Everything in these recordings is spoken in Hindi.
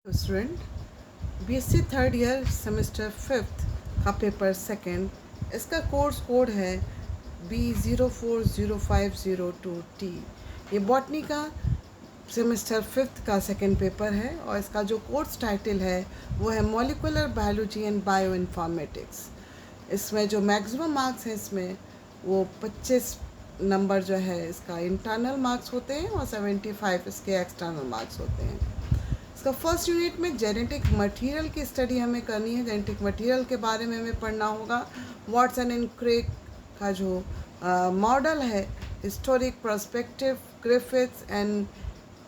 Student BSc third year semester fifth का पेपर सेकंड, इसका कोर्स कोड है B040502T। ये बॉटनी का सेमेस्टर फिफ्थ का सेकंड पेपर है और इसका जो कोर्स टाइटल है वो है molecular biology and bio informatics. इसमें जो मैक्सिमम मार्क्स हैं इसमें वो 25 नंबर जो है इसका इंटरनल मार्क्स होते हैं और 75 इसके एक्सटर्नल मार्क्स होते हैं। इसका फर्स्ट यूनिट में जेनेटिक मटेरियल की स्टडी हमें करनी है। जेनेटिक मटेरियल के बारे में हमें पढ़ना होगा। वाटसन एंड क्रेक का जो मॉडल है, historic perspective, Griffiths and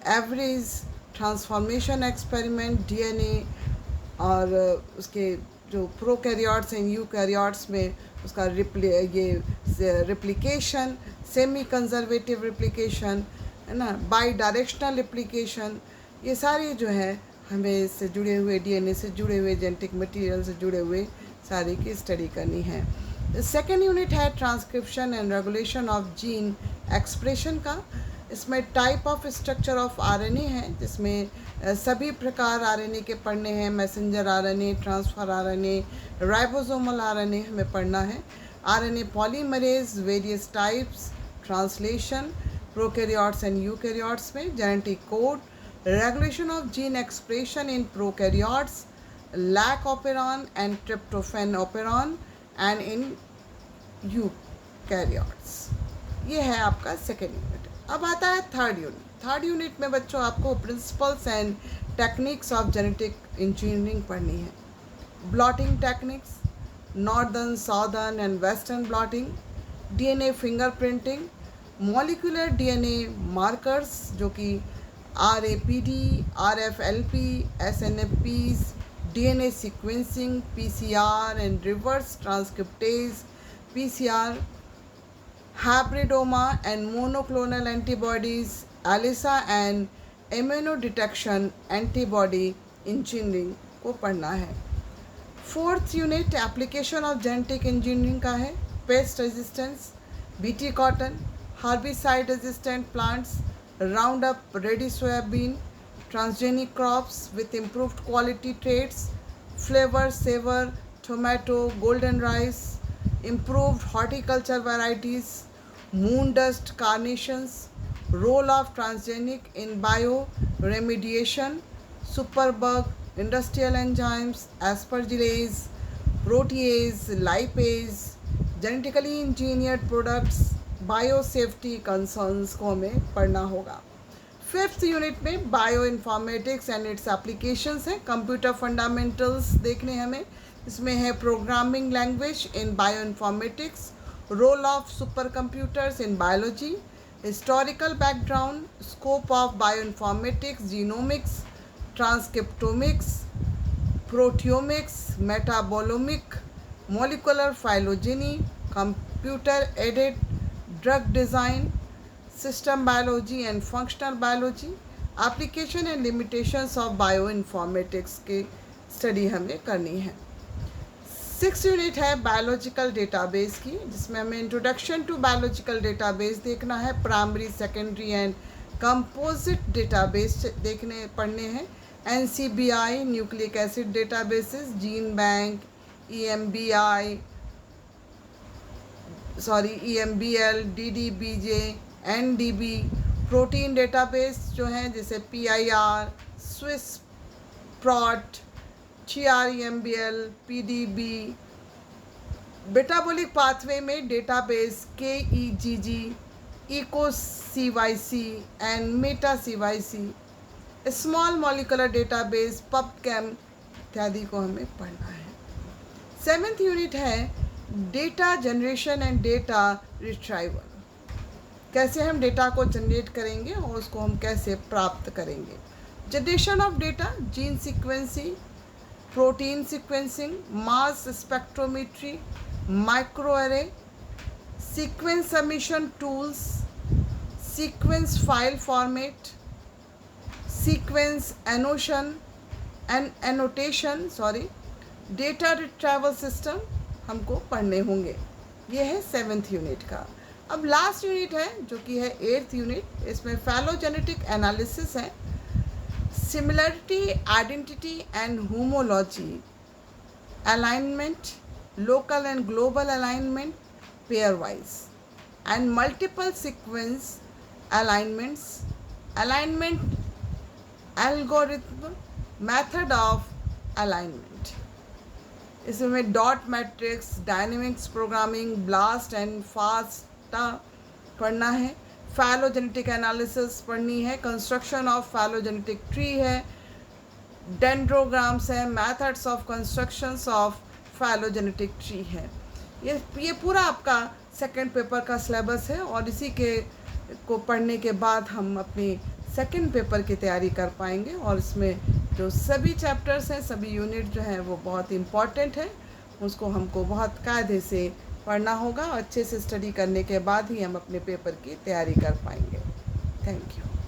average transformation experiment, DNA और उसके जो प्रोकैरियोट्स एंड यूकैरियोट्स में उसका रिप्लिकेशन, सेमी कंजर्वेटिव रिप्लिकेशन है ना, बाई डायरेक्शनल रिप्लिकेशन, ये सारी जो है हमें इससे जुड़े हुए डीएनए से जुड़े हुए जेनेटिक मटेरियल से जुड़े हुए सारी की स्टडी करनी है। सेकेंड यूनिट है transcription and regulation of gene expression का। इसमें type of structure of RNA है, जिसमें सभी प्रकार आरएनए के पढ़ने हैं। Messenger RNA, transfer RNA, ribosomal RNA हमें पढ़ना है। RNA polymerase, various types, translation, prokaryotes and eukaryotes में genetic code, regulation of gene expression in prokaryotes, lac operon and tryptophan operon and in eukaryotes। ये है आपका सेकेंड यूनिट। अब आता है थर्ड यूनिट। थर्ड यूनिट में बच्चों आपको principles and techniques of genetic engineering पढ़नी है। Blotting techniques, northern, southern and western blotting, DNA fingerprinting, molecular DNA markers जो कि RAPD, RFLP, SNFPs, DNA sequencing, PCR and reverse transcriptase, PCR, hybridoma and monoclonal antibodies, ELISA and immunodetection antibody engineering को पढ़ना है। Fourth unit application of genetic engineering का है। Paste resistance, BT cotton, herbicide resistant plants, Roundup ready soybean, transgenic crops with improved quality traits, flavor, savor, tomato, golden rice, improved horticulture varieties, moon dust carnations, role of transgenic in bioremediation, superbug, industrial enzymes, aspergillase, protease, lipase, genetically engineered products, biosafety concerns को हमें पढ़ना होगा। फिफ्थ यूनिट में bioinformatics and its applications हैं। कंप्यूटर फंडामेंटल्स देखने हमें, इसमें है programming language in bioinformatics, role of super computers in biology, historical background, scope of bioinformatics, genomics, transcriptomics, proteomics, metabolomic, molecular phylogeny, computer aided drug design, system biology and functional biology, application and limitations of bioinformatics की स्टडी हमें करनी है। सिक्स यूनिट है बायोलॉजिकल डेटाबेस की, जिसमें हमें इंट्रोडक्शन टू बायोलॉजिकल डेटाबेस देखना है। Primary, secondary and composite database देखने पढ़ने हैं। NCBI nucleic acid databases, gene bank, EMBL, DDBJ, NDB, protein database जो हैं जैसे PIR, Swiss Prot, GREMBL, PDB, metabolic pathway में database KEGG, EcoCYC and MetaCYC, small molecular database PubChem इत्यादि को हमें पढ़ना है। सेवेंथ यूनिट है data generation and data retrieval. कैसे हम डेटा को जनरेट करेंगे और उसको हम कैसे प्राप्त करेंगे। Generation of data, gene sequencing, protein sequencing, mass spectrometry, micro array, sequence submission tools, sequence file format, sequence annotation, data retrieval system हमको पढ़ने होंगे। ये है सेवेंथ यूनिट का। अब लास्ट यूनिट है जो कि है एट्थ यूनिट। इसमें फैलोजेनेटिक एनालिसिस है। Similarity, identity and homology, alignment, local and global alignment pairwise, and multiple sequence alignments, alignment algorithm, method of alignment. इसमें dot matrix, dynamics programming, blast and FASTA पढ़ना है, फाइलोजेनेटिक एनालिसिस पढ़नी है, कंस्ट्रक्शन ऑफ फाइलोजेनेटिक ट्री है, डेंड्रोग्राम्स है, methods of constructions of phylogenetic tree है। ये पूरा आपका सेकंड पेपर का सिलेबस है और इसी के को पढ़ने के बाद हम अपनी सेकंड पेपर की तैयारी कर पाएंगे। और इसमें जो सभी चैप्टर्स हैं, सभी यूनिट जो हैं वो बहुत इम्पॉर्टेंट है, उसको हमको बहुत कायदे से पढ़ना होगा। अच्छे से स्टडी करने के बाद ही हम अपने पेपर की तैयारी कर पाएंगे। Thank you.